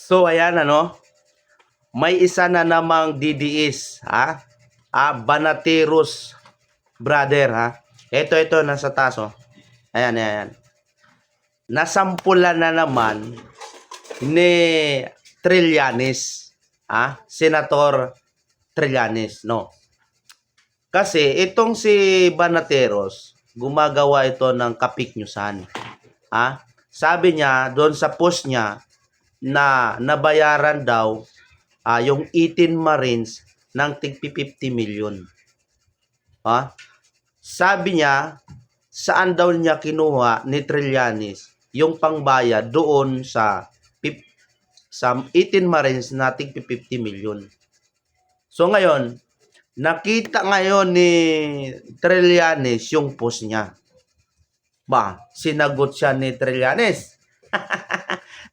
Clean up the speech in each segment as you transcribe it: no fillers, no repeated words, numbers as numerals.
So ayan may isa na namang DDS, Banateros brother, Ito nasa taas, Ayan. Nasampulan na naman ni Trillanes, Senator Trillanes, no. Kasi itong si Banateros, gumagawa ito ng kapiknyusan. Sabi niya doon sa post niya na nabayaran daw yung 18 Marines ng tig 50 million. Sabi niya, saan daw niya kinuha ni Trillanes yung pangbayad doon sa 18 Marines na tig 50 million. So ngayon, nakita ngayon ni Trillanes yung post niya. Sinagot siya ni Trillanes.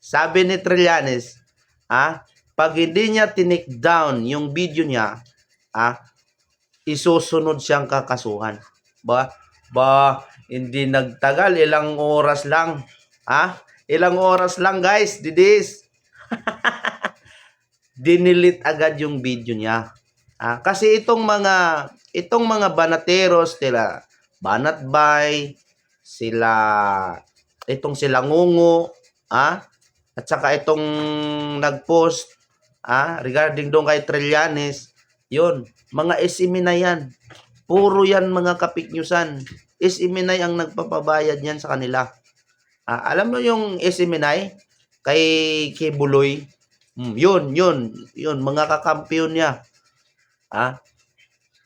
Sabi ni Trillanes, pag hindi niya tinik down yung video niya, isusunod siyang kakasuhan. Hindi nagtagal, ilang oras lang. Ilang oras lang, guys, didis. Dinilit agad yung video niya. Kasi itong mga banateros, sila Banatbay, sila Ngungu, at saka itong nagpost regarding doon kay Trillanes, yun, mga SMNI yan. Puro yan mga kapiknyusan. SMNI ang nagpapabayad yan sa kanila. Alam mo yung SMNI kay Buloy? Yun, mga kakampiyon niya.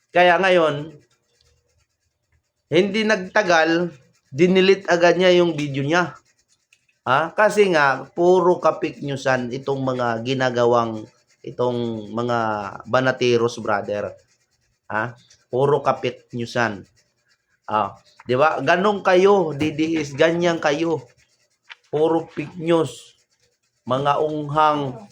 Kaya ngayon, hindi nagtagal, dinilit agad niya yung video niya. Kasi nga, puro kapiknyusan itong mga ginagawang, itong mga Banateros brother. Puro kapiknyusan. Di ba? Ganong kayo, DDS, ganyan kayo. Puro fake news. Mga unghang